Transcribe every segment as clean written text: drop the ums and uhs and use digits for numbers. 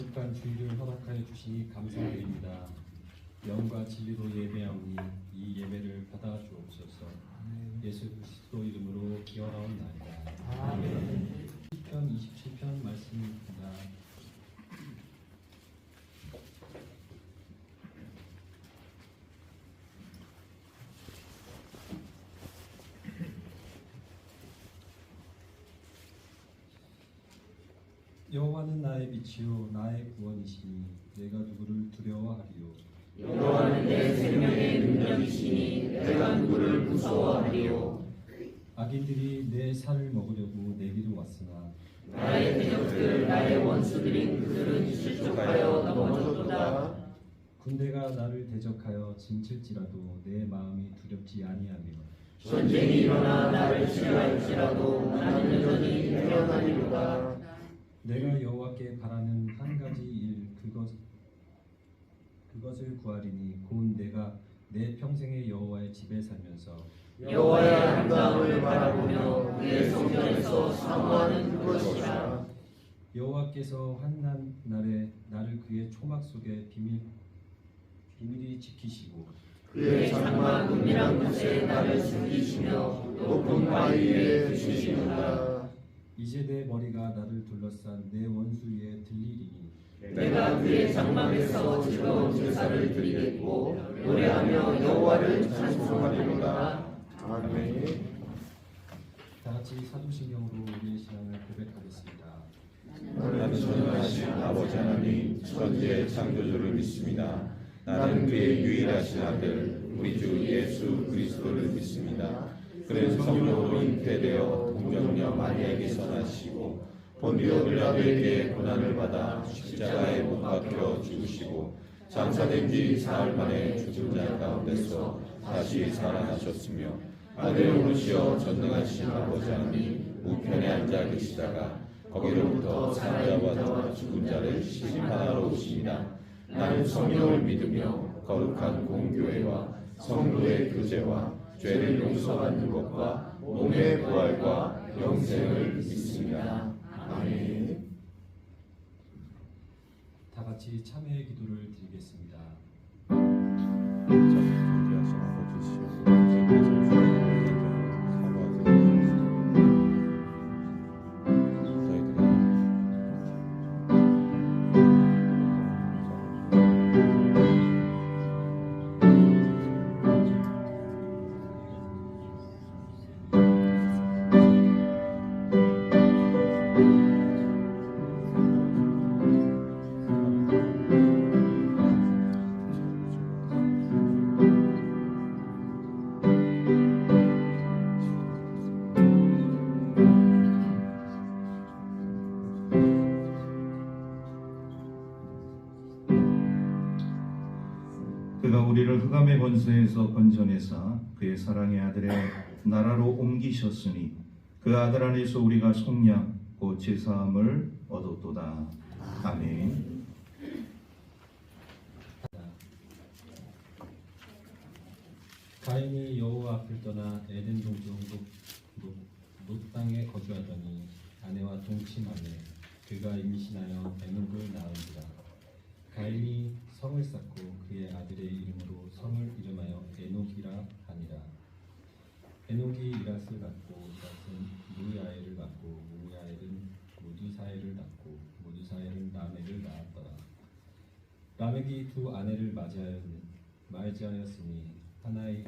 거룩한 주일을 허락하여 주시니 감사드립니다. 영과 진리로 예배하오니 이 예배를 받아 주옵소서. 예수 그리스도 이름으로 기원하옵나이다. 아멘. 시편 27편 말씀입니다. 여호와는 나의 빛이요 나의 구원이시니 내가 누구를 두려워하리요. 여호와는 내 생명의 능력이시니 내가 누구를 무서워하리요. 악인들이 내 살을 먹으려고 내기로 왔으나 나의 대적들 나의 원수들인 그들은 실족하여 넘어졌도다. 군대가 나를 대적하여 진칠지라도 내 마음이 두렵지 아니하며 전쟁이 일어나 나를 취할지라도 나는 여전히 태어나리로다. 내가 여호와께 바라는 한 가지 일 그것을 구하리니 곧 내가 내 평생의 여호와의 집에 살면서 여호와의 아름다움을 바라보며 그의 성전에서 사모하는 그것이라. 여호와께서 환난 날에 나를 그의 초막 속에 비밀히 지키시고 그의 장막 은밀한 곳에 나를 숨기시며 높은 바위 위에 두시는다. 이제 내 머리가 나를 둘러싼 내 원수 위에 들리리니 내가 그의 장막에서 즐거운 제사를 드리겠고 노래하며 여호와를 찬송하리로다. 아멘. 다 같이 사도신경으로 우리의 신앙을 고백하겠습니다. 나는 전능하신 아버지 하나님 천지의 창조주를 믿습니다. 나는 그의 유일하신 아들 우리 주 예수 그리스도를 믿습니다. 그는 성령으로 잉태되어 동정녀 마리아에게서 나시고 본디오 빌라도에게 고난을 받아 십자가에 못 박혀 죽으시고 장사된 지 사흘 만에 죽은 자 가운데서 다시 살아나셨으며 하늘에 오르시어 전능하신 아버지 하나님 우편에 앉아 계시다가 거기로부터 사자와 죽은 자를 심판하러 오십니다. 나는 성령을 믿으며 거룩한 공교회와 성도의 교제와 죄를 용서받는 것과 몸의 부활과 영생을 믿습니다. 아멘. 다 같이 참회의 기도를 드리겠습니다. 존귀하신 아버지시여 주께서 그가 우리를 흑암의 권세에서 건져내사 그의 사랑의 아들의 나라로 옮기셨으니 그 아들 안에서 우리가 속량 곧 제사함을 얻었도다. 아멘. 가인이 여호와 앞을 떠나 에덴 동쪽 롯 땅에 거주하더니 아내와 동침하며 그가 임신하여 에녹을 낳은지라. 가인이 성을 쌓고 그의 아들의 이름으로 성을 이름하여 에녹이라 하니라. 에녹이 이랏을 낳고 이랏은 무야엘을 낳고 무야엘은 무두사엘을 낳고 무두사엘은 라멕을 낳았더라. 라멕이 두 아내를 맞이하였으니 하나의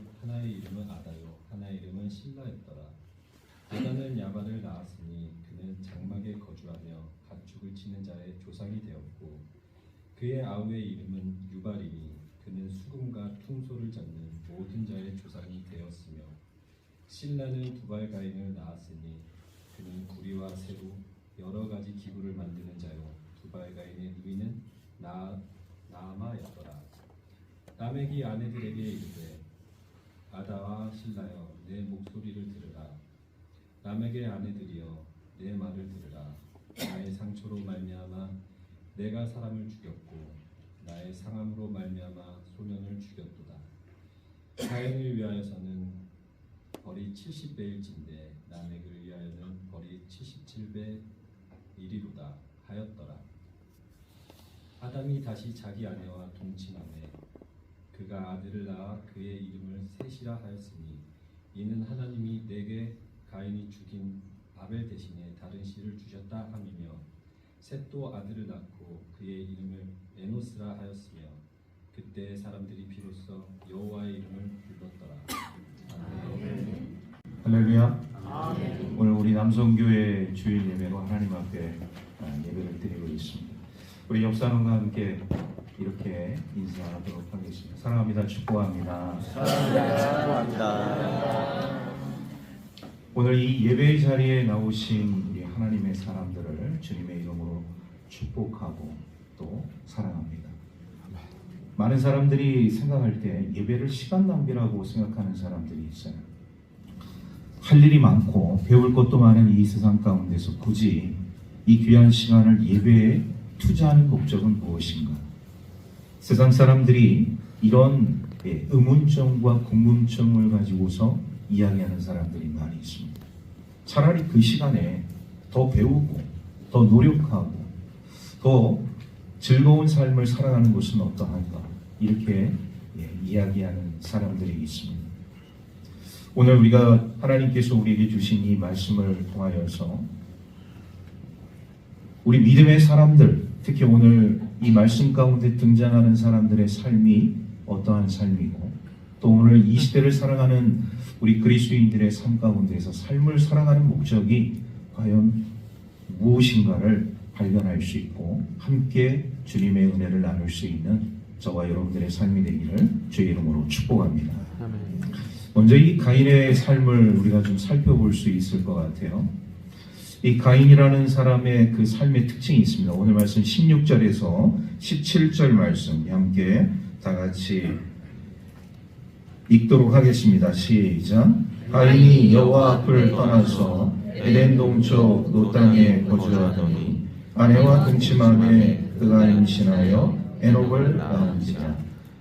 이름은 아다요 하나의 이름은 실라였더라. 아다는 야발을 낳았으니 그는 장막에 거주하며 가축을 치는 자의 조상이 되었고 그의 아우의 이름은 유발이니 그는 수금과 퉁소를 잡는 모든 자의 조상이 되었으며 실라는 두발가인을 낳았으니 그는 구리와 새로 여러 가지 기구를 만드는 자요 두발가인의 누이는 나아마였더라. 라멕이 아내들에게 이르되 아다와 실라여 내 목소리를 들으라. 라멕의 아내들이여 내 말을 들으라. 나의 상처로 말미암아 내가 사람을 죽였고 나의 상함으로 말미암아 소년을 죽였도다. 가인을 위하여서는 벌이 70배일진데 라멕을 위하여는 벌이 77배 이리로다 하였더라. 아담이 다시 자기 아내와 동침하매 그가 아들을 낳아 그의 이름을 셋이라 하였으니 이는 하나님이 내게 가인이 죽인 아벨 대신에 다른 씨를 주셨다 함이며 셋도 아들을 낳고 그의 이름을 에노스라 하였으며 그때 사람들이 비로소 여호와의 이름을 불렀더라. 아멘. 할렐루야. 오늘 우리 남성교회 주일 예배로 하나님 앞에 예배를 드리고 있습니다. 우리 옆사람과 함께 이렇게 인사하도록 하겠습니다. 사랑합니다. 축복합니다. 축복합니다. 오늘 이 예배 자리에 나오신 우리 하나님의 사람들을 주님의 이름으로 축복하고 또 사랑합니다. 많은 사람들이 생각할 때 예배를 시간 낭비라고 생각하는 사람들이 있어요. 할 일이 많고 배울 것도 많은 이 세상 가운데서 굳이 이 귀한 시간을 예배에 투자하는 목적은 무엇인가? 세상 사람들이 이런 의문점과 궁금증을 가지고서 이야기하는 사람들이 많이 있습니다. 차라리 그 시간에 더 배우고 더 노력하고 더 즐거운 삶을 살아가는 것은 어떠한가? 이렇게 이야기하는 사람들이 있습니다. 오늘 우리가 하나님께서 우리에게 주신 이 말씀을 통하여서 우리 믿음의 사람들, 특히 오늘 이 말씀 가운데 등장하는 사람들의 삶이 어떠한 삶이고 또 오늘 이 시대를 살아가는 우리 그리스도인들의 삶 가운데서 삶을 살아가는 목적이 과연 무엇인가를 발견할 수 있고 함께 주님의 은혜를 나눌 수 있는 저와 여러분들의 삶이 되기를 주의 이름으로 축복합니다. 먼저 이 가인의 삶을 우리가 좀 살펴볼 수 있을 것 같아요. 이 가인이라는 사람의 그 삶의 특징이 있습니다. 오늘 말씀 16절에서 17절 말씀 함께 다 같이 읽도록 하겠습니다. 시작. 가인이 여호와 앞을 떠나서 에덴 동쪽 노 땅에 거주하더니 아내와 동침함에 그가 임신하여 에녹을 낳은지라.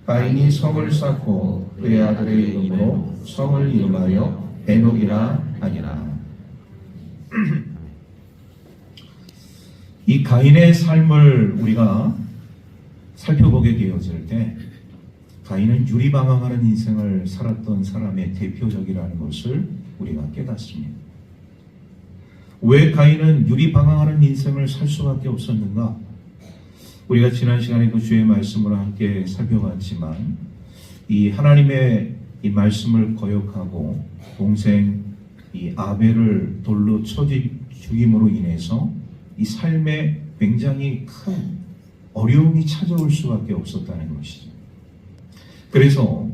가인이 성을 쌓고 그의 아들의 이름으로 성을 이름하여 에녹이라 하니라. 이 가인의 삶을 우리가 살펴보게 되어질 때 가인은 유리방황하는 인생을 살았던 사람의 대표적이라는 것을 우리가 깨닫습니다. 왜 가인은 유리방황하는 인생을 살 수밖에 없었는가? 우리가 지난 시간에 그 주의 말씀을 함께 살펴봤지만 이 하나님의 이 말씀을 거역하고 동생 이 아벨을 돌로 쳐 죽임으로 인해서 이 삶에 굉장히 큰 어려움이 찾아올 수밖에 없었다는 것이죠. 그래서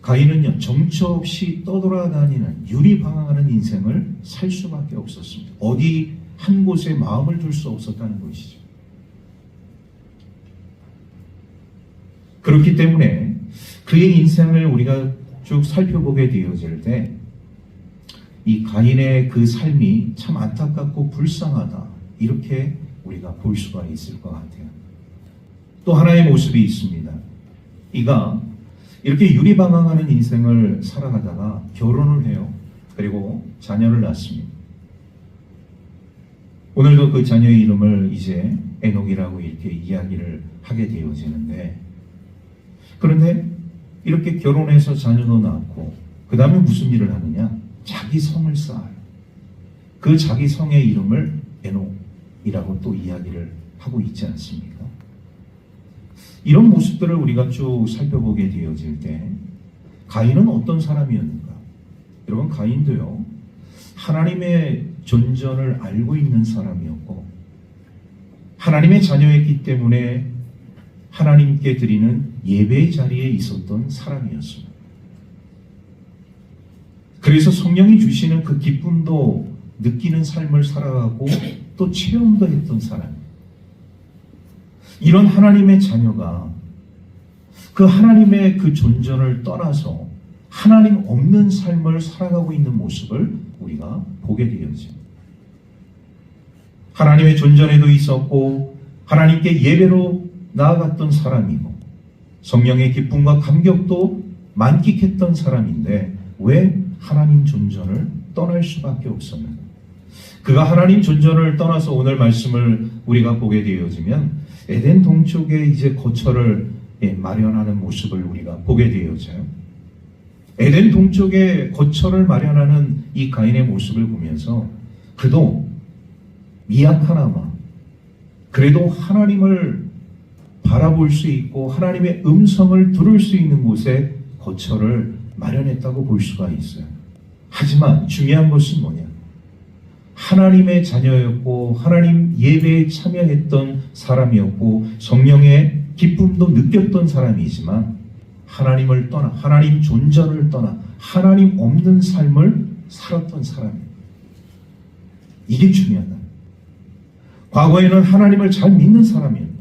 가인은요 정처 없이 떠돌아다니는 유리방황하는 인생을 살 수밖에 없었습니다. 어디 한 곳에 마음을 둘 수 없었다는 것이죠. 그렇기 때문에 그의 인생을 우리가 쭉 살펴보게 되어질 때 이 가인의 그 삶이 참 안타깝고 불쌍하다 이렇게 우리가 볼 수가 있을 것 같아요. 또 하나의 모습이 있습니다. 이가 이렇게 유리방황하는 인생을 살아가다가 결혼을 해요. 그리고 자녀를 낳습니다. 오늘도 그 자녀의 이름을 이제 에녹이라고 이렇게 이야기를 하게 되어지는데 그런데 이렇게 결혼해서 자녀도 낳고 그 다음에 무슨 일을 하느냐? 자기 성을 쌓아요. 그 자기 성의 이름을 에녹이라고 또 이야기를 하고 있지 않습니까? 이런 모습들을 우리가 쭉 살펴보게 되어질 때 가인은 어떤 사람이었는가? 여러분 가인도요 하나님의 존전을 알고 있는 사람이었고 하나님의 자녀였기 때문에 하나님께 드리는 예배의 자리에 있었던 사람이었습니다. 그래서 성령이 주시는 그 기쁨도 느끼는 삶을 살아가고 또 체험도 했던 사람. 이런 하나님의 자녀가 그 하나님의 그 존전을 떠나서 하나님 없는 삶을 살아가고 있는 모습을 우리가 보게 되었죠. 하나님의 존전에도 있었고 하나님께 예배로 나아갔던 사람이고 성령의 기쁨과 감격도 만끽했던 사람인데 왜 하나님 존전을 떠날 수밖에 없었는가? 그가 하나님 존전을 떠나서 오늘 말씀을 우리가 보게 되어지면 에덴 동쪽에 이제 거처를 마련하는 모습을 우리가 보게 되어져요. 에덴 동쪽에 거처를 마련하는 이 가인의 모습을 보면서 그도 미약하나마 그래도 하나님을 바라볼 수 있고 하나님의 음성을 들을 수 있는 곳에 거처를 마련했다고 볼 수가 있어요. 하지만 중요한 것은 뭐냐? 하나님의 자녀였고 하나님 예배에 참여했던 사람이었고 성령의 기쁨도 느꼈던 사람이지만 하나님을 떠나 하나님 존재를 떠나 하나님 없는 삶을 살았던 사람이에요. 이게 중요하다. 과거에는 하나님을 잘 믿는 사람이었는데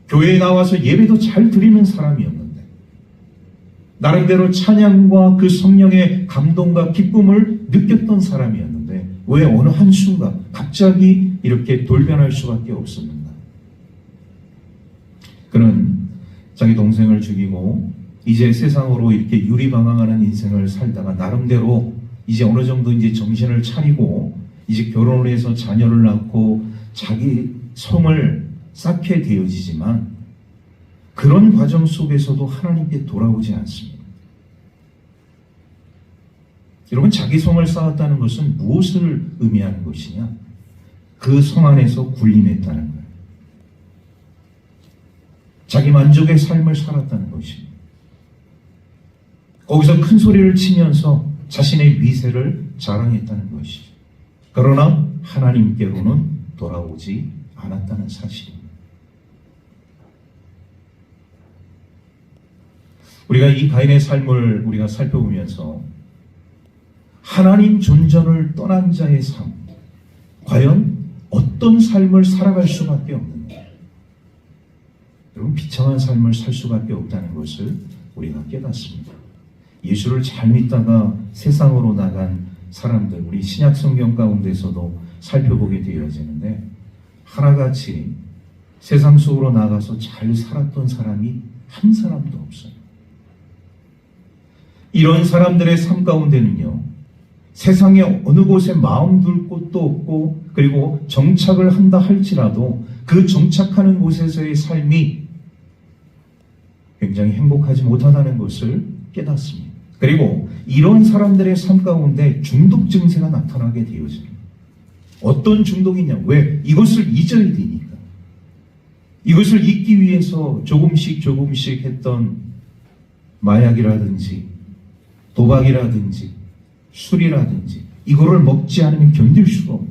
교회에 나와서 예배도 잘 드리는 사람이었는데 나름대로 찬양과 그 성령의 감동과 기쁨을 느꼈던 사람이었는데 왜 어느 한순간 갑자기 이렇게 돌변할 수밖에 없었는가? 그는 자기 동생을 죽이고 이제 세상으로 이렇게 유리방황하는 인생을 살다가 나름대로 이제 어느 정도 이제 정신을 차리고 이제 결혼을 해서 자녀를 낳고 자기 성을 쌓게 되어지지만 그런 과정 속에서도 하나님께 돌아오지 않습니다. 여러분, 자기 성을 쌓았다는 것은 무엇을 의미하는 것이냐? 그 성 안에서 군림했다는 거예요. 자기 만족의 삶을 살았다는 것입니다. 거기서 큰 소리를 치면서 자신의 위세를 자랑했다는 것이죠. 그러나 하나님께로는 돌아오지 않았다는 사실입니다. 우리가 이 가인의 삶을 우리가 살펴보면서 하나님 존재를 떠난 자의 삶, 과연 어떤 삶을 살아갈 수밖에 없는가? 여러분, 비참한 삶을 살 수밖에 없다는 것을 우리가 깨닫습니다. 예수를 잘 믿다가 세상으로 나간 사람들, 우리 신약 성경 가운데서도 살펴보게 되어지는데 하나같이 세상 속으로 나가서 잘 살았던 사람이 한 사람도 없어요. 이런 사람들의 삶 가운데는요, 세상에 어느 곳에 마음 둘 곳도 없고 그리고 정착을 한다 할지라도 그 정착하는 곳에서의 삶이 굉장히 행복하지 못하다는 것을 깨닫습니다. 그리고 이런 사람들의 삶 가운데 중독 증세가 나타나게 되어집니다. 어떤 중독이냐? 왜? 이것을 잊어야 되니까. 이것을 잊기 위해서 조금씩 했던 마약이라든지 도박이라든지 술이라든지 이거를 먹지 않으면 견딜 수가 없는.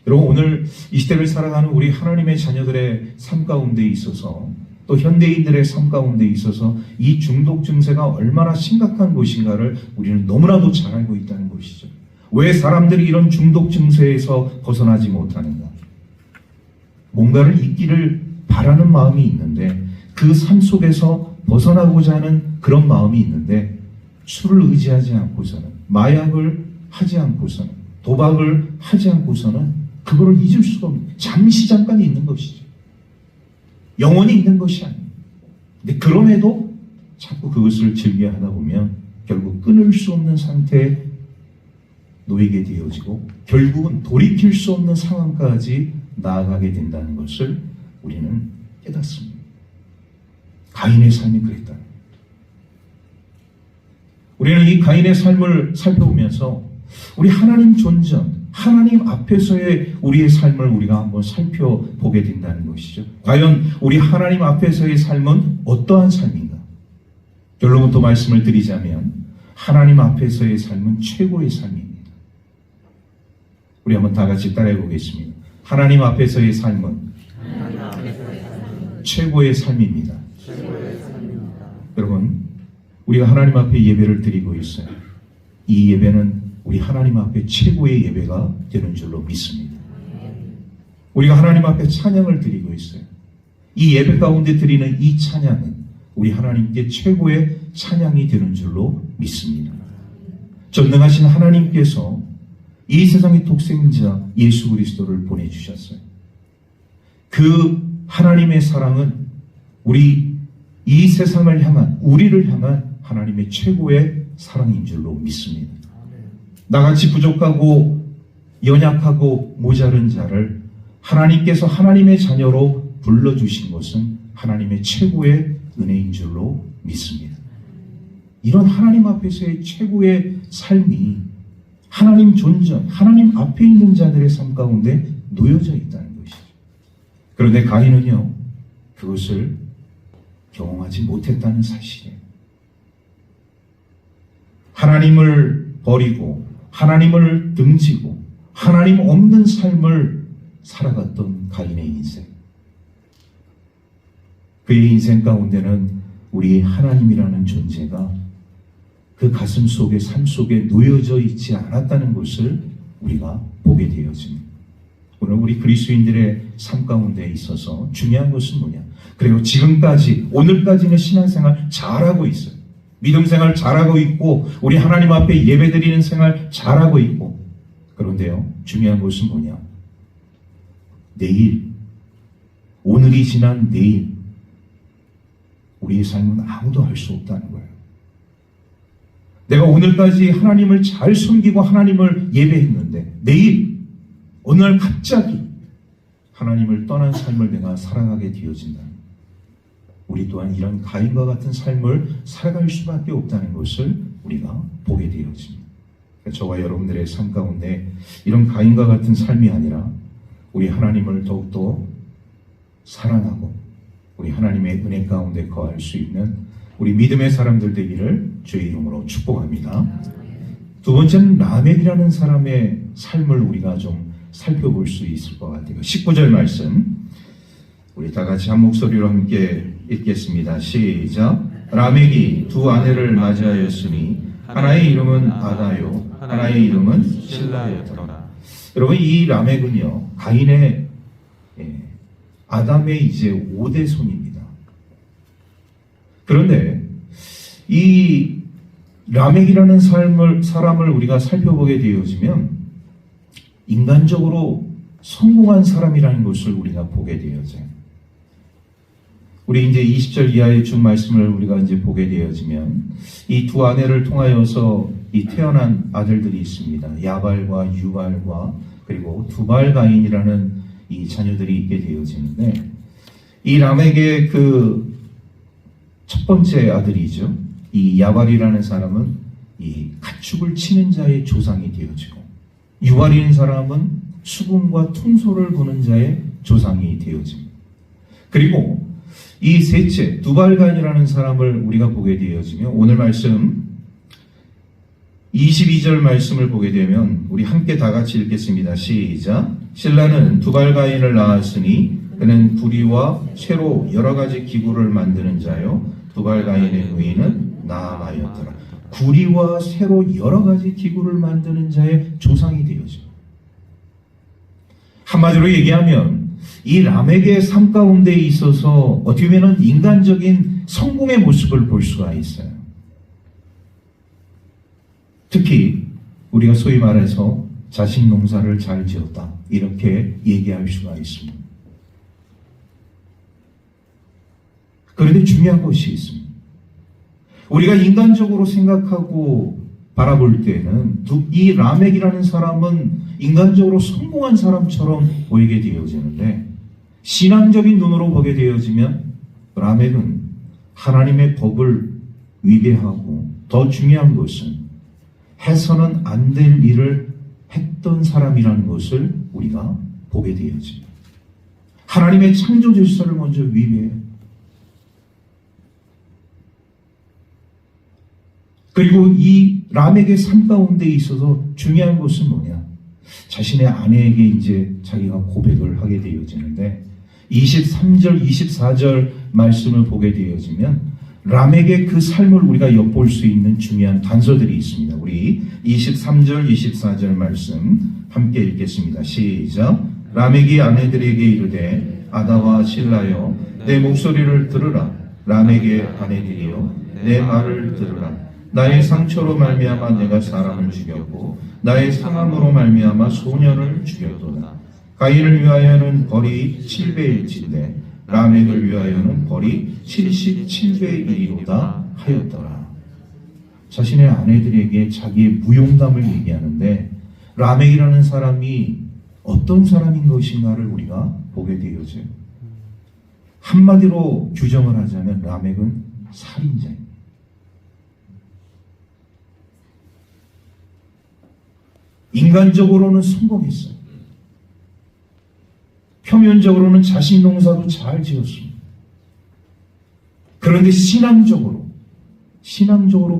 여러분, 오늘 이 시대를 살아가는 우리 하나님의 자녀들의 삶 가운데 있어서 또 현대인들의 삶 가운데 있어서 이 중독 증세가 얼마나 심각한 것인가를 우리는 너무나도 잘 알고 있다는 것이죠. 왜 사람들이 이런 중독 증세에서 벗어나지 못하는가? 뭔가를 잊기를 바라는 마음이 있는데 그 삶 속에서 벗어나고자 하는 그런 마음이 있는데 술을 의지하지 않고서는, 마약을 하지 않고서는, 도박을 하지 않고서는 그거를 잊을 수가 없는, 잠깐 있는 것이죠. 영원히 있는 것이 아닙니다. 근데 그럼에도 자꾸 그것을 즐겨 하다 보면 결국 끊을 수 없는 상태에 놓이게 되어지고 결국은 돌이킬 수 없는 상황까지 나아가게 된다는 것을 우리는 깨닫습니다. 가인의 삶이 그랬다. 우리는 이 가인의 삶을 살펴보면서 우리 하나님 존전, 하나님 앞에서의 우리의 삶을 우리가 한번 살펴보게 된다는 것이죠. 과연 우리 하나님 앞에서의 삶은 어떠한 삶인가? 결론부터 말씀을 드리자면 하나님 앞에서의 삶은 최고의 삶입니다. 우리 한번 다 같이 따라해 보겠습니다. 하나님 앞에서의 삶은 최고의 삶입니다. 여러분, 우리가 하나님 앞에 예배를 드리고 있어요. 이 예배는 우리 하나님 앞에 최고의 예배가 되는 줄로 믿습니다. 우리가 하나님 앞에 찬양을 드리고 있어요. 이 예배 가운데 드리는 이 찬양은 우리 하나님께 최고의 찬양이 되는 줄로 믿습니다. 전능하신 하나님께서 이 세상의 독생자 예수 그리스도를 보내주셨어요. 그 하나님의 사랑은 우리 이 세상을 향한, 우리를 향한 하나님의 최고의 사랑인 줄로 믿습니다. 나같이 부족하고 연약하고 모자른 자를 하나님께서 하나님의 자녀로 불러주신 것은 하나님의 최고의 은혜인 줄로 믿습니다. 이런 하나님 앞에서의 최고의 삶이 하나님 존전, 하나님 앞에 있는 자들의 삶 가운데 놓여져 있다는 것이죠. 그런데 가인은요, 그것을 경험하지 못했다는 사실이에요. 하나님을 버리고 하나님을 등지고 하나님 없는 삶을 살아갔던 가인의 인생. 그의 인생 가운데는 우리 하나님이라는 존재가 그 가슴 속에, 삶 속에 놓여져 있지 않았다는 것을 우리가 보게 되어집니다. 오늘 우리 그리스도인들의 삶 가운데 있어서 중요한 것은 뭐냐? 그리고 지금까지, 오늘까지는 신앙생활 잘하고 있어요. 믿음생활 잘하고 있고 우리 하나님 앞에 예배드리는 생활 잘하고 있고, 그런데요, 중요한 것은 뭐냐? 내일, 오늘이 지난 내일 우리의 삶은 아무도 알 수 없다는 거예요. 내가 오늘까지 하나님을 잘 섬기고 하나님을 예배했는데 내일 어느 날 갑자기 하나님을 떠난 삶을 내가 살아가게 되어진다. 우리 또한 이런 가인과 같은 삶을 살아갈 수밖에 없다는 것을 우리가 보게 되어집니다. 저와 여러분들의 삶 가운데 이런 가인과 같은 삶이 아니라 우리 하나님을 더욱더 사랑하고 우리 하나님의 은혜 가운데 거할 수 있는 우리 믿음의 사람들 되기를 주의 이름으로 축복합니다. 두 번째는 라멕이라는 사람의 삶을 우리가 좀 살펴볼 수 있을 것 같아요. 19절 말씀 우리 다 같이 한 목소리로 함께 읽겠습니다. 시작. 라멕이 두 아내를 맞이하였으니 하나의 이름은 아다요 하나의 이름은 실라였더라. 여러분, 이 라멕은요 가인의 아담의 이제 5대 손입니다. 그런데 이 라멕이라는 사람을 우리가 살펴보게 되어지면 인간적으로 성공한 사람이라는 것을 우리가 보게 되어져요. 우리 이제 20절 이하의 쭉 말씀을 우리가 이제 보게 되어지면 이 두 아내를 통하여서 이 태어난 아들들이 있습니다. 야발과 유발과 그리고 두발가인이라는 이 자녀들이 있게 되어지는데, 이 라멕의 그 첫 번째 아들이죠. 이 야발이라는 사람은 이 가축을 치는 자의 조상이 되어지고, 유발이라는 사람은 수금과 퉁소를 부는 자의 조상이 되어집니다. 그리고 이 셋째 두발간이라는 사람을 우리가 보게 되어지면 오늘 말씀 22절 말씀을 보게 되면 우리 함께 다 같이 읽겠습니다. 시작. 신라는 두발가인을 낳았으니 그는 구리와 쇠로 여러 가지 기구를 만드는 자요 두발가인의 부인은 나아마였더라. 구리와 쇠로 여러 가지 기구를 만드는 자의 조상이 되어져. 한마디로 얘기하면 이 라멕의 삶 가운데 있어서 어떻게 보면 인간적인 성공의 모습을 볼 수가 있어요. 특히 우리가 소위 말해서 자식 농사를 잘 지었다 이렇게 얘기할 수가 있습니다. 그런데 중요한 것이 있습니다. 우리가 인간적으로 생각하고 바라볼 때는 이 라멕이라는 사람은 인간적으로 성공한 사람처럼 보이게 되어지는데, 신앙적인 눈으로 보게 되어지면 라멕은 하나님의 법을 위배하고 더 중요한 것은 해서는 안 될 일을 했던 사람이라는 것을 우리가 보게 되어집니다. 하나님의 창조 질서를 먼저 위배해요. 그리고 이 라멕의 삶 가운데 있어서 중요한 것은 뭐냐? 자신의 아내에게 이제 자기가 고백을 하게 되어지는데 23절, 24절 말씀을 보게 되어지면 라멕의 그 삶을 우리가 엿볼 수 있는 중요한 단서들이 있습니다. 우리 23절, 24절 말씀 함께 읽겠습니다. 시작. 라멕이 아내들에게 이르되 아다와 실라여 내 목소리를 들으라. 라멕의 아내들이여 내 말을 들으라. 나의 상처로 말미암아 내가 사람을 죽였고 나의 상함으로 말미암아 소년을 죽였도다. 가인을 위하여는 벌이 7배일진데 라멕을 위하여는 벌이 77배의 일이로다 하였더라. 자신의 아내들에게 자기의 무용담을 얘기하는데 라멕이라는 사람이 어떤 사람인 것인가를 우리가 보게 되어져요. 한마디로 규정을 하자면 라멕은 살인자입니다. 인간적으로는 성공했어요. 표면적으로는 자신 농사도 잘 지었습니다. 그런데 신앙적으로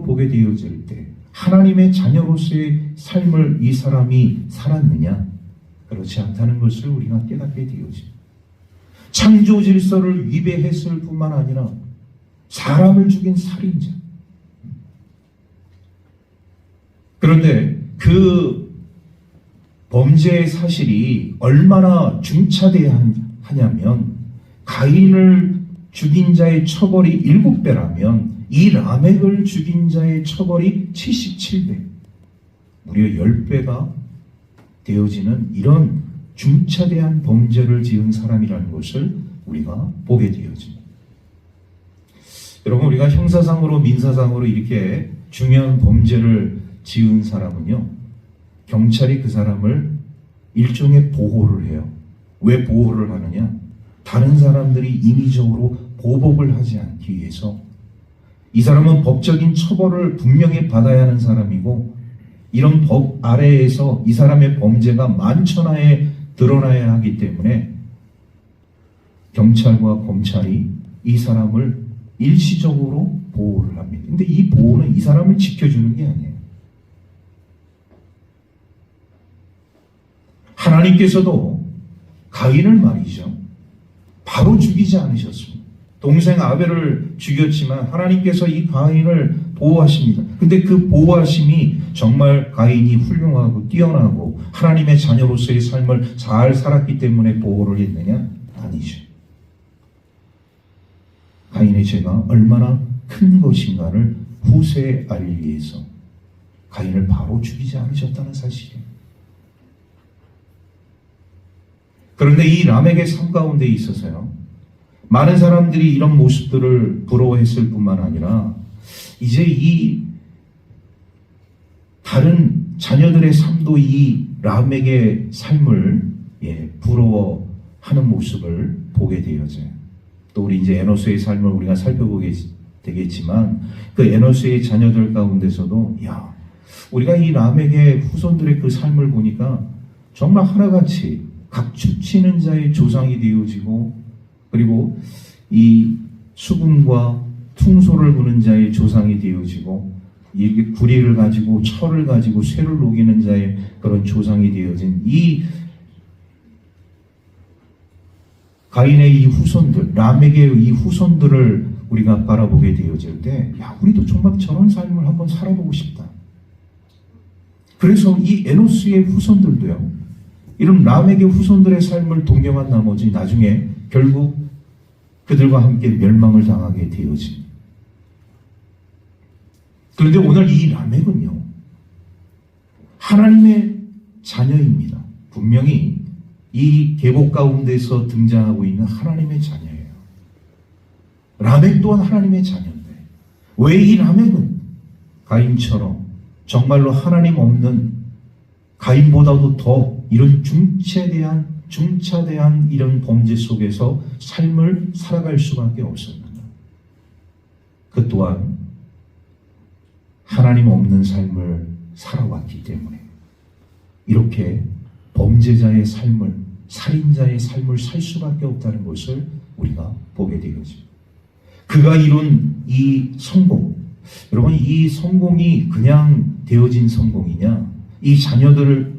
보게 되어질 때 하나님의 자녀로서의 삶을 이 사람이 살았느냐? 그렇지 않다는 것을 우리가 깨닫게 되어집니다. 창조 질서를 위배했을 뿐만 아니라 사람을 죽인 살인자. 그런데 그 범죄의 사실이 얼마나 중차대야 하냐면 가인을 죽인 자의 처벌이 7배라면 이 라멕을 죽인 자의 처벌이 77배, 무려 10배가 되어지는 이런 중차대한 범죄를 지은 사람이라는 것을 우리가 보게 되어집니다. 여러분, 우리가 형사상으로 민사상으로 이렇게 중요한 범죄를 지은 사람은요, 경찰이 그 사람을 일종의 보호를 해요. 왜 보호를 하느냐? 다른 사람들이 인위적으로 보복을 하지 않기 위해서. 이 사람은 법적인 처벌을 분명히 받아야 하는 사람이고, 이런 법 아래에서 이 사람의 범죄가 만천하에 드러나야 하기 때문에 경찰과 검찰이 이 사람을 일시적으로 보호를 합니다. 근데 이 보호는 이 사람을 지켜주는 게 아니에요. 하나님께서도 가인을 말이죠, 바로 죽이지 않으셨습니다. 동생 아벨을 죽였지만 하나님께서 이 가인을 보호하십니다. 근데 그 보호하심이 정말 가인이 훌륭하고 뛰어나고 하나님의 자녀로서의 삶을 잘 살았기 때문에 보호를 했느냐? 아니죠. 가인의 죄가 얼마나 큰 것인가를 후세에 알기 위해서 가인을 바로 죽이지 않으셨다는 사실이에요. 그런데 이 라멕의 삶 가운데 있어서요, 많은 사람들이 이런 모습들을 부러워했을 뿐만 아니라 이제 이 다른 자녀들의 삶도 이 라멕의 삶을 부러워하는 모습을 보게 되어져요. 또 우리 이제 에노스의 삶을 우리가 살펴보게 되겠지만 그 에노스의 자녀들 가운데서도 우리가 이 라멕의 후손들의 그 삶을 보니까 정말 하나같이 각축치는 자의 조상이 되어지고, 그리고 이 수금과 퉁소를 부는 자의 조상이 되어지고, 이게 구리를 가지고 철을 가지고 쇠를 녹이는 자의 그런 조상이 되어진 이 가인의 이 후손들, 라멕의 이 후손들을 우리가 바라보게 되어질 때, 우리도 정말 저런 삶을 한번 살아보고 싶다. 그래서 이 에노스의 후손들도요, 이런 라멕의 후손들의 삶을 동경한 나머지 나중에 결국 그들과 함께 멸망을 당하게 되어집니다. 그런데 오늘 이 라멕은요, 하나님의 자녀입니다. 분명히 이 계보 가운데서 등장하고 있는 하나님의 자녀예요. 라멕 또한 하나님의 자녀인데 왜 이 라멕은 가인처럼 정말로 하나님 없는, 가인보다도 더 이런 중차대한 이런 범죄 속에서 삶을 살아갈 수밖에 없었는가? 그 또한 하나님 없는 삶을 살아왔기 때문에 이렇게 범죄자의 삶을, 살인자의 삶을 살 수밖에 없다는 것을 우리가 보게 되겠습니다. 그가 이룬 이 성공, 여러분, 이 성공이 그냥 되어진 성공이냐? 이 자녀들을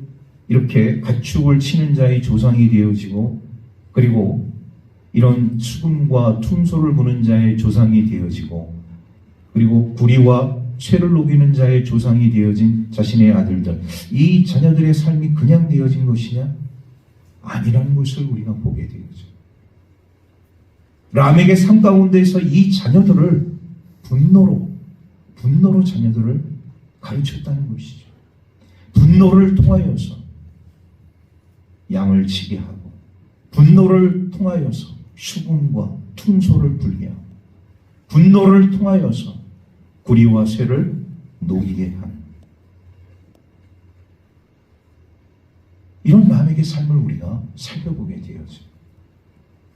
이렇게 가축을 치는 자의 조상이 되어지고, 그리고 이런 수금과 퉁소를 부는 자의 조상이 되어지고, 그리고 구리와 쇠를 녹이는 자의 조상이 되어진 자신의 아들들, 이 자녀들의 삶이 그냥 되어진 것이냐? 아니라는 것을 우리가 보게 되어져. 라멕의 삶 가운데서 이 자녀들을 분노로 자녀들을 가르쳤다는 것이죠. 분노를 통하여서 양을 치게 하고, 분노를 통하여서 수금과 퉁소를 불게 하고, 분노를 통하여서 구리와 쇠를 녹이게 하는. 이런 남에게 삶을 우리가 살펴보게 되어져.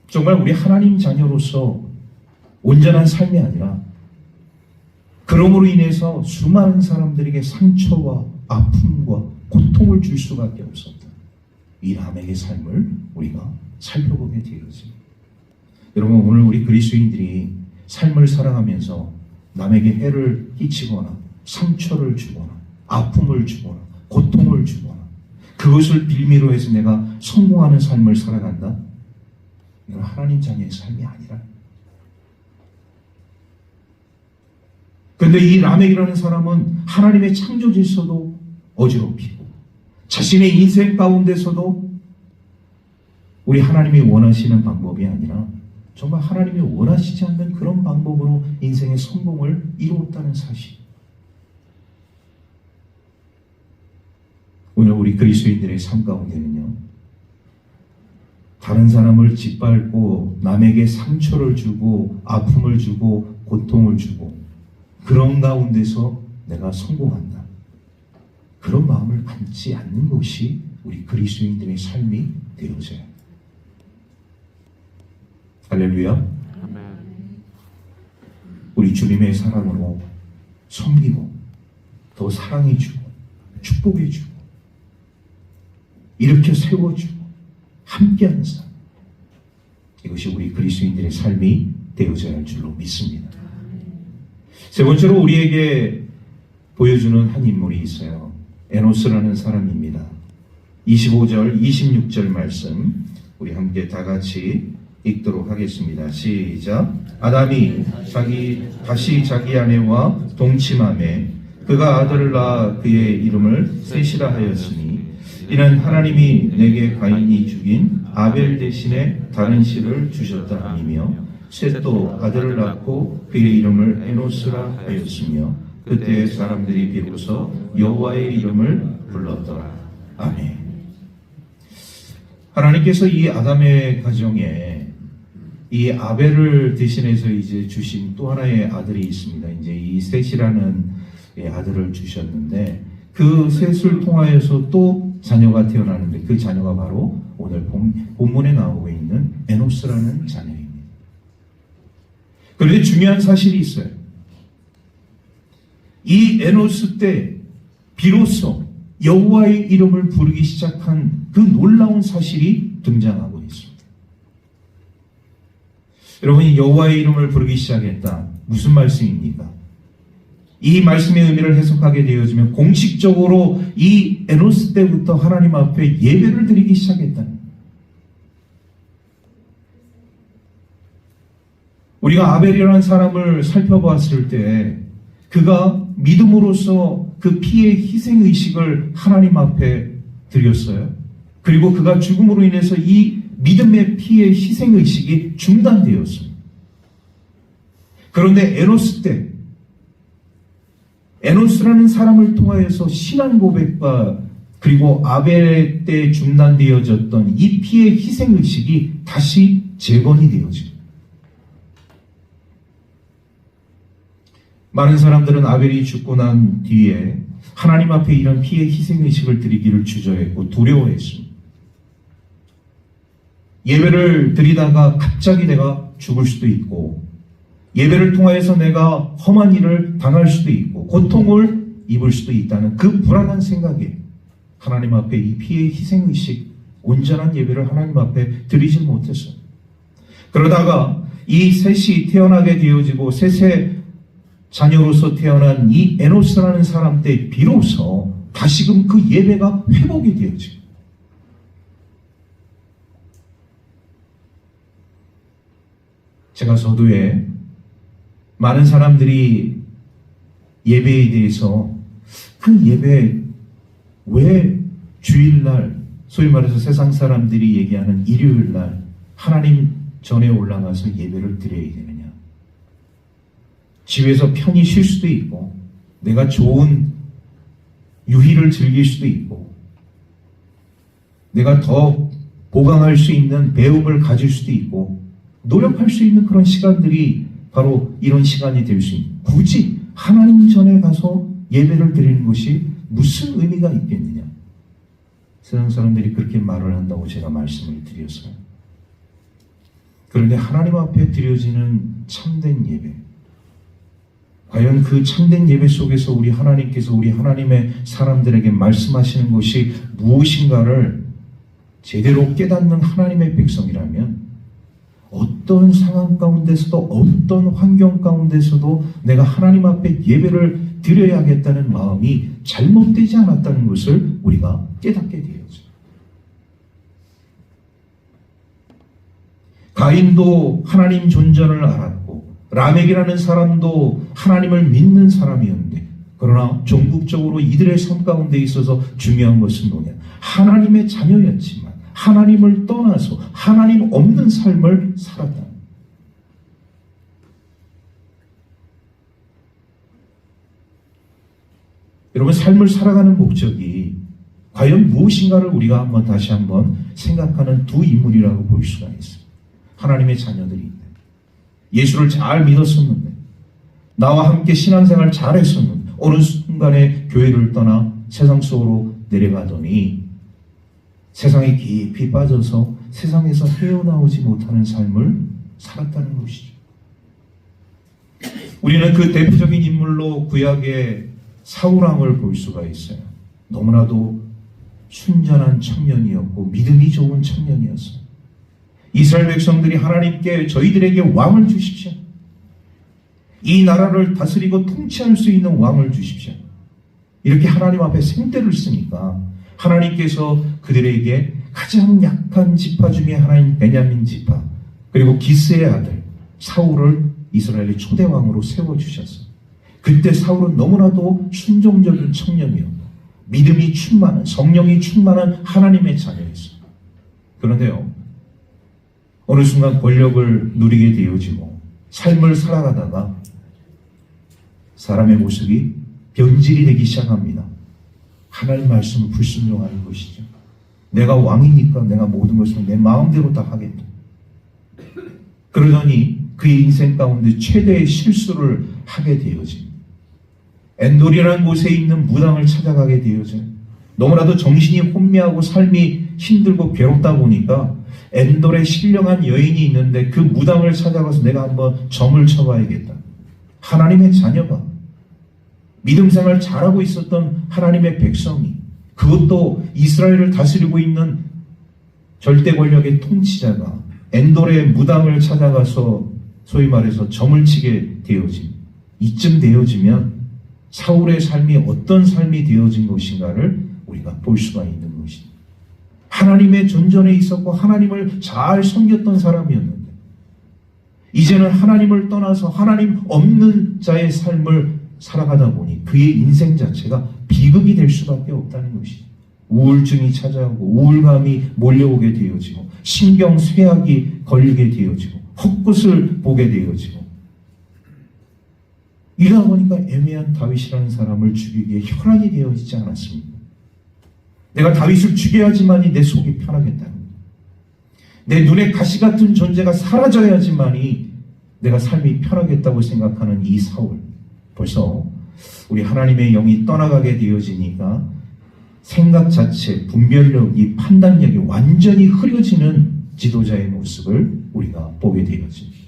정말 우리 하나님 자녀로서 온전한 삶이 아니라 그러므로 인해서 수많은 사람들에게 상처와 아픔과 고통을 줄 수밖에 없었다. 이 남에게 삶을 우리가 살펴보게 되어져. 여러분, 오늘 우리 그리스도인들이 삶을 살아가면서 남에게 해를 끼치거나 상처를 주거나 아픔을 주거나 고통을 주거나 그것을 빌미로 해서 내가 성공하는 삶을 살아간다? 이건 하나님 자녀의 삶이 아니라. 그런데 이 라멕이라는 사람은 하나님의 창조 질서도 어지럽히고 자신의 인생 가운데서도 우리 하나님이 원하시는 방법이 아니라 정말 하나님이 원하시지 않는 그런 방법으로 인생의 성공을 이루었다는 사실. 오늘 우리 그리스도인들의 삶 가운데는요, 다른 사람을 짓밟고 남에게 상처를 주고 아픔을 주고 고통을 주고 그런 가운데서 내가 성공한다, 그런 마음을 갖지 않는 것이 우리 그리스도인들의 삶이 되어져야 합니다. 할렐루야. 우리 주님의 사랑으로 섬기고 더 사랑해주고 축복해주고 일으켜 세워주고 함께하는 삶, 이것이 우리 그리스도인들의 삶이 되어져야 할 줄로 믿습니다. 세 번째로 우리에게 보여주는 한 인물이 있어요. 에노스라는 사람입니다. 25절 26절 말씀 우리 함께 다 같이 읽도록 하겠습니다. 시작. 아담이 다시 자기 아내와 동침하매 그가 아들을 낳아 그의 이름을 셋이라 하였으니 이는 하나님이 내게 가인이 죽인 아벨 대신에 다른 씨를 주셨다 하니며 셋도 아들을 낳고 그의 이름을 에노스라 하였으며 그때 사람들이 비로소 여호와의 이름을 불렀더라. 아멘. 하나님께서 이 아담의 가정에 이 아벨을 대신해서 이제 주신 또 하나의 아들이 있습니다. 이제 이 셋이라는 아들을 주셨는데 그 셋을 통하여서 또 자녀가 태어나는데 그 자녀가 바로 오늘 본문에 나오고 있는 에노스라는 자녀입니다. 그런데 중요한 사실이 있어요. 이 에노스 때 비로소 여호와의 이름을 부르기 시작한 그 놀라운 사실이 등장하고 있습니다. 여러분이 여호와의 이름을 부르기 시작했다. 무슨 말씀입니까? 이 말씀의 의미를 해석하게 되어지면 공식적으로 이 에노스 때부터 하나님 앞에 예배를 드리기 시작했다는 거예요. 우리가 아벨이라는 사람을 살펴봤을 때 그가 믿음으로써 그 피의 희생의식을 하나님 앞에 드렸어요. 그리고 그가 죽음으로 인해서 이 믿음의 피의 희생의식이 중단되었습니다. 그런데 에노스 때 에노스라는 사람을 통하여서 신앙 고백과 그리고 아벨 때 중단되어졌던 이 피의 희생의식이 다시 재건이 되어집니다. 많은 사람들은 아벨이 죽고 난 뒤에 하나님 앞에 이런 피의 희생의식을 드리기를 주저했고 두려워했습니다. 예배를 드리다가 갑자기 내가 죽을 수도 있고 예배를 통하여서 내가 험한 일을 당할 수도 있고 고통을 입을 수도 있다는 그 불안한 생각에 하나님 앞에 이 피의 희생의식 온전한 예배를 하나님 앞에 드리지 못했어요. 그러다가 이 셋이 태어나게 되어지고 셋의 자녀로서 태어난 이 에노스라는 사람 때 비로소 다시금 그 예배가 회복이 되어지고 제가 서두에 많은 사람들이 예배에 대해서 그 예배 왜 주일날 소위 말해서 세상 사람들이 얘기하는 일요일날 하나님 전에 올라가서 예배를 드려야 되느냐, 집에서 편히 쉴 수도 있고 내가 좋은 유희를 즐길 수도 있고 내가 더 보강할 수 있는 배움을 가질 수도 있고 노력할 수 있는 그런 시간들이 바로 이런 시간이 될 수 있는, 굳이 하나님 전에 가서 예배를 드리는 것이 무슨 의미가 있겠느냐? 세상 사람들이 그렇게 말을 한다고 제가 말씀을 드렸어요. 그런데 하나님 앞에 드려지는 참된 예배, 과연 그 참된 예배 속에서 우리 하나님께서 우리 하나님의 사람들에게 말씀하시는 것이 무엇인가를 제대로 깨닫는 하나님의 백성이라면 어떤 상황 가운데서도 어떤 환경 가운데서도 내가 하나님 앞에 예배를 드려야겠다는 마음이 잘못되지 않았다는 것을 우리가 깨닫게 되었죠. 가인도 하나님 존재를 알았고 라멕이라는 사람도 하나님을 믿는 사람이었는데, 그러나 종국적으로 이들의 삶 가운데 있어서 중요한 것은 뭐냐? 하나님의 자녀였지만 하나님을 떠나서 하나님 없는 삶을 살았다. 여러분, 삶을 살아가는 목적이 과연 무엇인가를 우리가 다시 한번 생각하는 두 인물이라고 볼 수가 있어요. 하나님의 자녀들인데, 예수를 잘 믿었었는데, 나와 함께 신앙생활 잘 했었는데, 어느 순간에 교회를 떠나 세상 속으로 내려가더니 세상에 깊이 빠져서 세상에서 헤어나오지 못하는 삶을 살았다는 것이죠. 우리는 그 대표적인 인물로 구약의 사울왕을 볼 수가 있어요. 너무나도 순전한 청년이었고 믿음이 좋은 청년이었어요. 이스라엘 백성들이 하나님께 저희들에게 왕을 주십시오. 이 나라를 다스리고 통치할 수 있는 왕을 주십시오. 이렇게 하나님 앞에 생떼를 쓰니까 하나님께서 그들에게 가장 약한 지파 중에 하나인 베냐민 지파, 그리고 기스의 아들 사울을 이스라엘의 초대왕으로 세워주셨어요. 그때 사울은 너무나도 순종적인 청년이었고 믿음이 충만한, 성령이 충만한 하나님의 자녀였어요. 그런데요, 어느 순간 권력을 누리게 되어지고 삶을 살아가다가 사람의 모습이 변질이 되기 시작합니다. 하나님 말씀을 불순종하는 것이죠. 내가 왕이니까 내가 모든 것을 내 마음대로 다 하겠다. 그러더니 그의 인생 가운데 최대의 실수를 하게 되어집니다. 엔돌이라는 곳에 있는 무당을 찾아가게 되어져요. 너무나도 정신이 혼미하고 삶이 힘들고 괴롭다 보니까 엔돌에 신령한 여인이 있는데 그 무당을 찾아가서 내가 한번 점을 쳐봐야겠다. 하나님의 자녀가, 믿음 생활 잘하고 있었던 하나님의 백성이, 그것도 이스라엘을 다스리고 있는 절대 권력의 통치자가 엔돌의 무당을 찾아가서 소위 말해서 점을 치게 되어진, 이쯤 되어지면 사울의 삶이 어떤 삶이 되어진 것인가를 우리가 볼 수가 있는 것입니다. 하나님의 존전에 있었고 하나님을 잘 섬겼던 사람이었는데, 이제는 하나님을 떠나서 하나님 없는 자의 삶을 살아가다 보니 그의 인생 자체가 비극이 될 수밖에 없다는 것이죠. 우울증이 찾아오고 우울감이 몰려오게 되어지고 신경쇠약이 걸리게 되어지고 헛것을 보게 되어지고, 이러다 보니까 애매한 다윗이라는 사람을 죽이기에 혈안이 되어지지 않았습니까? 내가 다윗을 죽여야지만이 내 속이 편하겠다는 거예요. 내 눈에 가시 같은 존재가 사라져야지만이 내가 삶이 편하겠다고 생각하는 이 사울, 벌써 우리 하나님의 영이 떠나가게 되어지니까 생각 자체, 분별력이, 판단력이 완전히 흐려지는 지도자의 모습을 우리가 보게 되어집니다.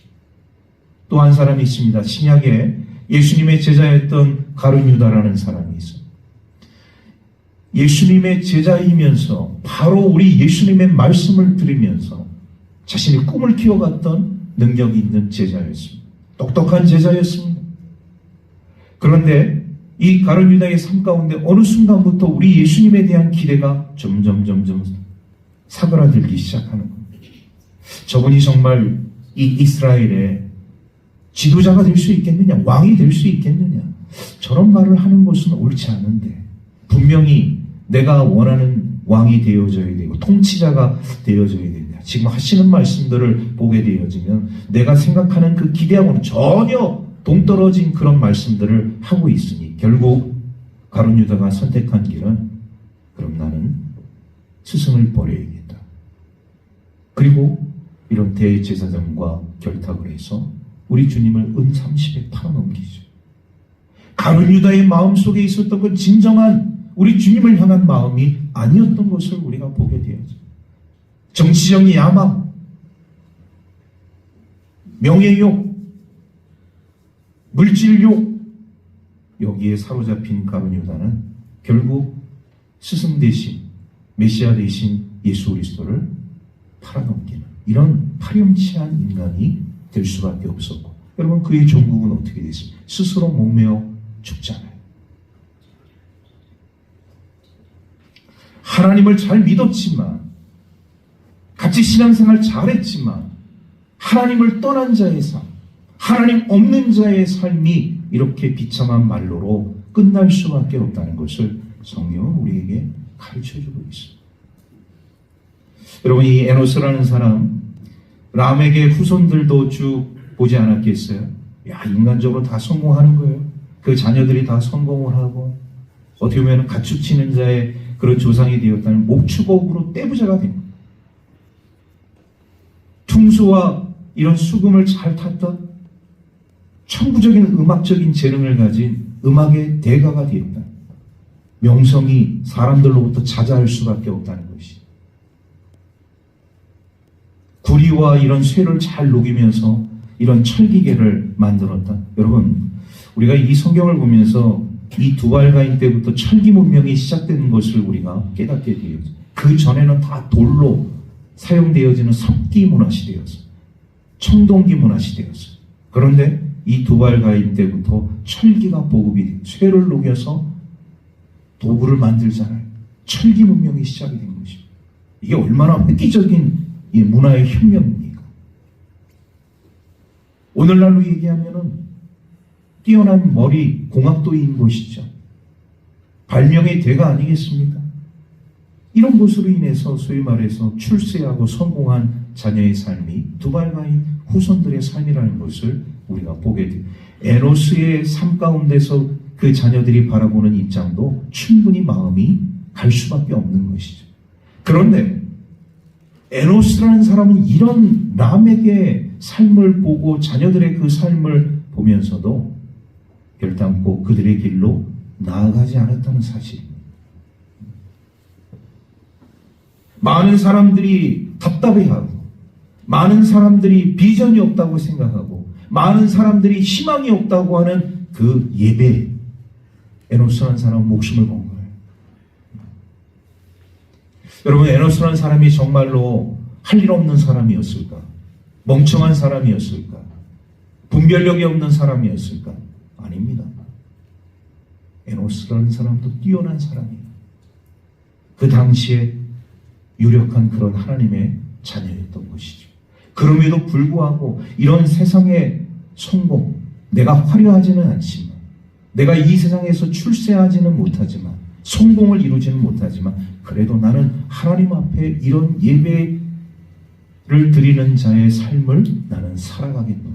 또 한 사람이 있습니다. 신약에 예수님의 제자였던 가룟 유다라는 사람이 있어요. 예수님의 제자이면서 바로 우리 예수님의 말씀을 들으면서 자신의 꿈을 키워갔던 능력이 있는 제자였습니다. 똑똑한 제자였습니다. 그런데 이 가룟 유다의 삶 가운데 어느 순간부터 우리 예수님에 대한 기대가 점점 사그라들기 시작하는 겁니다. 저분이 정말 이 이스라엘의 지도자가 될 수 있겠느냐, 왕이 될 수 있겠느냐, 저런 말을 하는 것은 옳지 않은데, 분명히 내가 원하는 왕이 되어져야 되고 통치자가 되어져야 된다. 지금 하시는 말씀들을 보게 되어지면 내가 생각하는 그 기대하고는 전혀 동떨어진 그런 말씀들을 하고 있으니 결국 가룟 유다가 선택한 길은, 그럼 나는 스승을 버려야겠다. 그리고 이런 대제사장과 결탁을 해서 우리 주님을 은 30에 팔아넘기죠. 가룟 유다의 마음속에 있었던 그 진정한 우리 주님을 향한 마음이 아니었던 것을 우리가 보게 되었죠. 정치적인 야망, 명예욕, 물질욕, 여기에 사로잡힌 가룟 유다는 결국 스승 대신 메시아 대신 예수 그리스도를 팔아넘기는 이런 파렴치한 인간이 될 수밖에 없었고, 여러분 그의 종국은 어떻게 됐습니까? 스스로 목매어 죽잖아요. 하나님을 잘 믿었지만, 같이 신앙생활 잘했지만, 하나님을 떠난 자의 삶, 하나님 없는 자의 삶이 이렇게 비참한 말로로 끝날 수밖에 없다는 것을 성경은 우리에게 가르쳐주고 있습니다. 여러분, 이 에노스라는 사람, 람에게 후손들도 쭉 보지 않았겠어요? 야, 인간적으로 다 성공하는 거예요. 그 자녀들이 다 성공을 하고 어떻게 보면 가축치는 자의 그런 조상이 되었다는 목축업으로 떼부자가 된 거예요. 퉁소와 이런 수금을 잘 탔던 천부적인 음악적인 재능을 가진 음악의 대가가 되었다. 명성이 사람들로부터 자자할 수밖에 없다는 것이. 구리와 이런 쇠를 잘 녹이면서 이런 철기계를 만들었다. 여러분, 우리가 이 성경을 보면서 이 두발가인 때부터 철기 문명이 시작되는 것을 우리가 깨닫게 되어요. 그 전에는 다 돌로 사용되어지는 석기 문화 시대였어요. 청동기 문화 시대였어요. 그런데 이 두발가인 때부터 철기가 보급이, 쇠를 녹여서 도구를 만들잖아요. 철기 문명이 시작이 된 것입니다. 이게 얼마나 획기적인 문화의 혁명입니까? 오늘날로 얘기하면은 뛰어난 머리 공학도인 것이죠. 발명의 대가 아니겠습니까? 이런 것으로 인해서 소위 말해서 출세하고 성공한 자녀의 삶이 두발가인 후손들의 삶이라는 것을 우리가 보게 돼요. 에노스의 삶 가운데서 그 자녀들이 바라보는 입장도 충분히 마음이 갈 수밖에 없는 것이죠. 그런데 에노스라는 사람은 이런 람에게 삶을 보고 자녀들의 그 삶을 보면서도 결단코 그들의 길로 나아가지 않았다는 사실입니다. 많은 사람들이 답답해하고, 많은 사람들이 비전이 없다고 생각하고, 많은 사람들이 희망이 없다고 하는 그 예배, 에노스라는 사람은 목숨을 건 거예요. 여러분, 에노스라는 사람이 정말로 할 일 없는 사람이었을까? 멍청한 사람이었을까? 분별력이 없는 사람이었을까? 아닙니다. 에노스라는 사람도 뛰어난 사람이에요. 그 당시에 유력한 그런 하나님의 자녀였던 것이죠. 그럼에도 불구하고 이런 세상의 성공, 내가 화려하지는 않지만, 내가 이 세상에서 출세하지는 못하지만, 성공을 이루지는 못하지만, 그래도 나는 하나님 앞에 이런 예배를 드리는 자의 삶을 나는 살아가겠노라.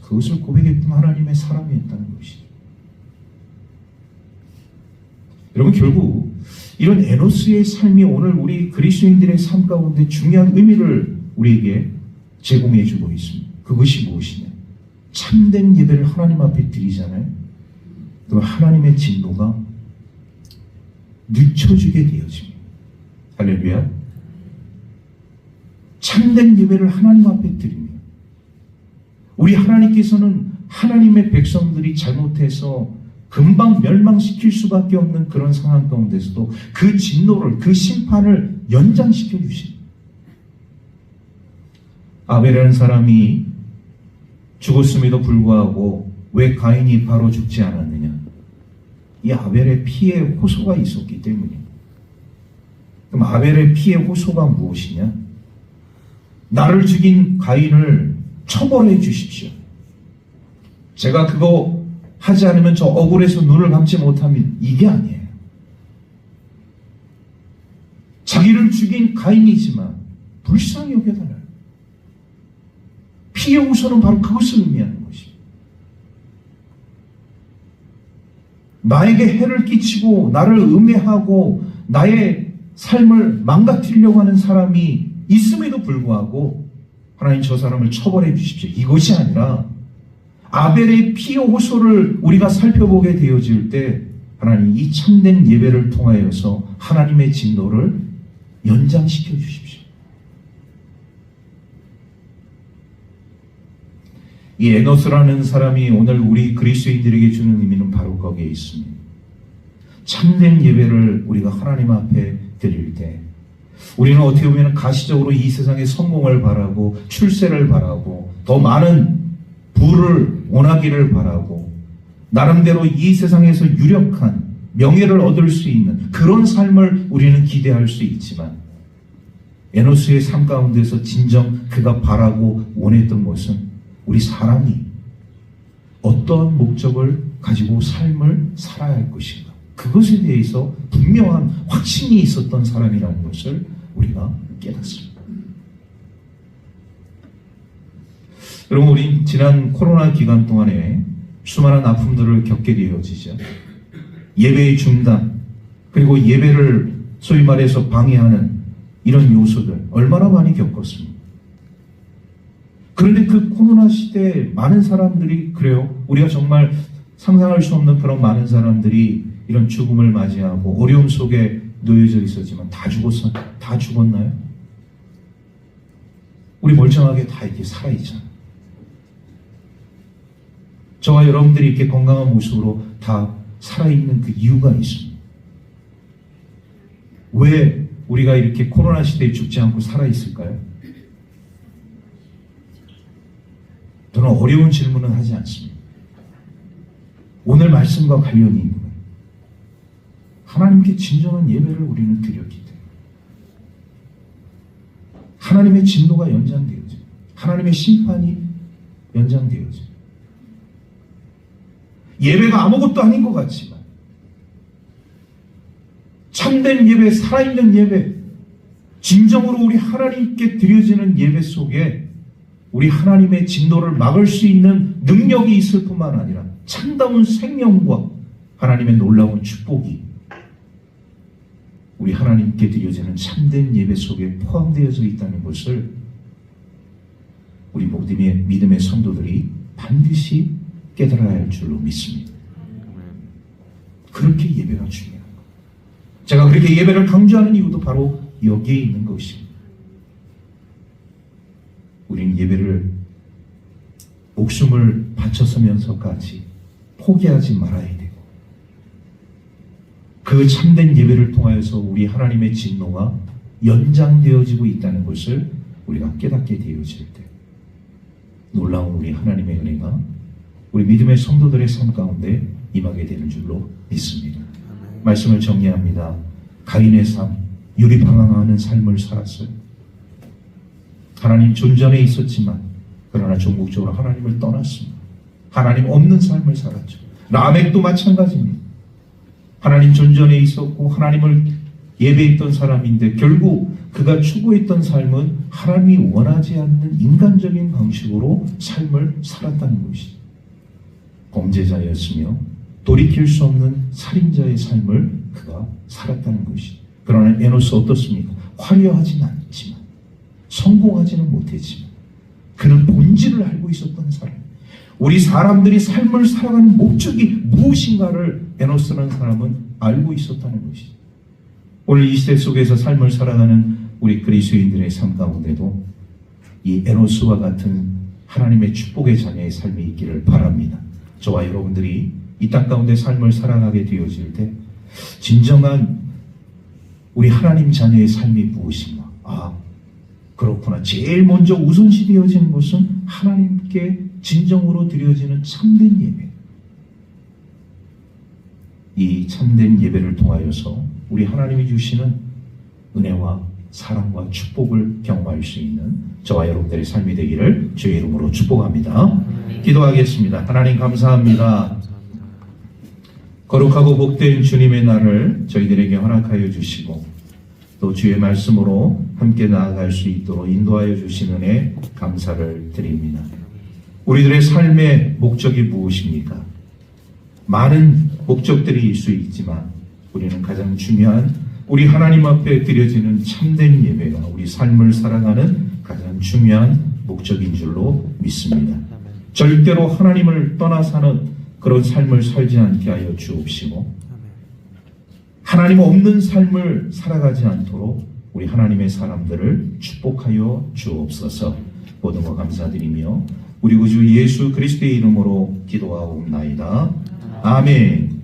그것을 고백했던 하나님의 사람이었다는 것이죠. 여러분, 결국 이런 에노스의 삶이 오늘 우리 그리스도인들의 삶 가운데 중요한 의미를 우리에게 제공해 주고 있습니다. 그것이 무엇이냐? 참된 예배를 하나님 앞에 드리잖아요. 그럼 하나님의 진노가 늦춰지게 되어집니다. 할렐루야. 참된 예배를 하나님 앞에 드립니다. 우리 하나님께서는 하나님의 백성들이 잘못해서 금방 멸망시킬 수밖에 없는 그런 상황 가운데서도 그 진노를, 그 심판을 연장시켜 주십니다. 아벨이라는 사람이 죽었음에도 불구하고 왜 가인이 바로 죽지 않았느냐? 이 아벨의 피에 호소가 있었기 때문이에요. 그럼 아벨의 피의 호소가 무엇이냐? 나를 죽인 가인을 처벌해 주십시오. 제가 그거 하지 않으면 저 억울해서 눈을 감지 못하면, 이게 아니에요. 자기를 죽인 가인이지만 불쌍히 여겨달라요. 피의 호소는 바로 그것을 의미하는 것입니다. 나에게 해를 끼치고 나를 음해하고 나의 삶을 망가뜨리려고 하는 사람이 있음에도 불구하고 하나님 저 사람을 처벌해 주십시오. 이것이 아니라 아벨의 피 호소를 우리가 살펴보게 되어질 때 하나님 이 참된 예배를 통하여서 하나님의 진노를 연장시켜 주십시오. 이 에노스라는 사람이 오늘 우리 그리스도인들에게 주는 의미는 바로 거기에 있습니다. 참된 예배를 우리가 하나님 앞에 드릴 때 우리는 어떻게 보면 가시적으로 이 세상의 성공을 바라고 출세를 바라고 더 많은 부를 원하기를 바라고 나름대로 이 세상에서 유력한 명예를 얻을 수 있는 그런 삶을 우리는 기대할 수 있지만 에노스의 삶 가운데서 진정 그가 바라고 원했던 것은 우리 사람이 어떠한 목적을 가지고 삶을 살아야 할 것인가 그것에 대해서 분명한 확신이 있었던 사람이라는 것을 우리가 깨닫습니다. 여러분 우리 지난 코로나 기간 동안에 수많은 아픔들을 겪게 되어지죠. 예배의 중단 그리고 예배를 소위 말해서 방해하는 이런 요소들 얼마나 많이 겪었습니다. 그런데 그 코로나 시대에 많은 사람들이 그래요. 우리가 정말 상상할 수 없는 그런 많은 사람들이 이런 죽음을 맞이하고 어려움 속에 놓여져 있었지만 다 죽었나요? 우리 멀쩡하게 다 이렇게 살아있잖아요. 저와 여러분들이 이렇게 건강한 모습으로 다 살아있는 그 이유가 있습니다. 왜 우리가 이렇게 코로나 시대에 죽지 않고 살아있을까요? 저는 어려운 질문은 하지 않습니다. 오늘 말씀과 관련이 있는 거예요. 하나님께 진정한 예배를 우리는 드렸기 때문에 하나님의 진노가 연장되어져 하나님의 심판이 연장되어져 예배가 아무것도 아닌 것 같지만 참된 예배, 살아있는 예배, 진정으로 우리 하나님께 드려지는 예배 속에 우리 하나님의 진노를 막을 수 있는 능력이 있을 뿐만 아니라 참다운 생명과 하나님의 놀라운 축복이 우리 하나님께 드려지는 참된 예배 속에 포함되어져 있다는 것을 우리 믿음의 성도들이 반드시 깨달아야 할 줄로 믿습니다. 그렇게 예배가 중요합니다. 제가 그렇게 예배를 강조하는 이유도 바로 여기에 있는 것입니다. 우리는 예배를 목숨을 바쳐서면서까지 포기하지 말아야 되고 그 참된 예배를 통하여서 우리 하나님의 진노가 연장되어지고 있다는 것을 우리가 깨닫게 되어질 때 놀라운 우리 하나님의 은혜가 우리 믿음의 성도들의 삶 가운데 임하게 되는 줄로 믿습니다. 말씀을 정리합니다. 가인의 삶, 유리방황하는 삶을 살았어요. 하나님 존전에 있었지만 그러나 종국적으로 하나님을 떠났습니다. 하나님 없는 삶을 살았죠. 라멕도 마찬가지입니다. 하나님 존전에 있었고 하나님을 예배했던 사람인데 결국 그가 추구했던 삶은 하나님이 원하지 않는 인간적인 방식으로 삶을 살았다는 것이죠. 범죄자였으며 돌이킬 수 없는 살인자의 삶을 그가 살았다는 것이죠. 그러나 에노스 어떻습니까? 화려하지는 않지만 성공하지는 못했지만 그는 본질을 알고 있었던 사람. 우리 사람들이 삶을 살아가는 목적이 무엇인가를 에노스라는 사람은 알고 있었다는 것이죠. 오늘 이 시대 속에서 삶을 살아가는 우리 그리스도인들의 삶 가운데도 이 에노스와 같은 하나님의 축복의 자녀의 삶이 있기를 바랍니다. 저와 여러분들이 이 땅 가운데 삶을 살아가게 되어질 때 진정한 우리 하나님 자녀의 삶이 무엇인가? 그렇구나. 제일 먼저 우선시 되어지는 것은 하나님께 진정으로 드려지는 참된 예배. 이 참된 예배를 통하여서 우리 하나님이 주시는 은혜와 사랑과 축복을 경험할 수 있는 저와 여러분들의 삶이 되기를 주의 이름으로 축복합니다. 기도하겠습니다. 하나님 감사합니다. 거룩하고 복된 주님의 날을 저희들에게 허락하여 주시고 또 주의 말씀으로 함께 나아갈 수 있도록 인도하여 주신 은혜 감사를 드립니다. 우리들의 삶의 목적이 무엇입니까? 많은 목적들이 있을 수 있지만 우리는 가장 중요한 우리 하나님 앞에 드려지는 참된 예배가 우리 삶을 살아가는 가장 중요한 목적인 줄로 믿습니다. 절대로 하나님을 떠나 사는 그런 삶을 살지 않게 하여 주옵시고 하나님 없는 삶을 살아가지 않도록 우리 하나님의 사람들을 축복하여 주옵소서. 모든 것 감사드리며 우리 구주 예수 그리스도의 이름으로 기도하옵나이다. 아멘.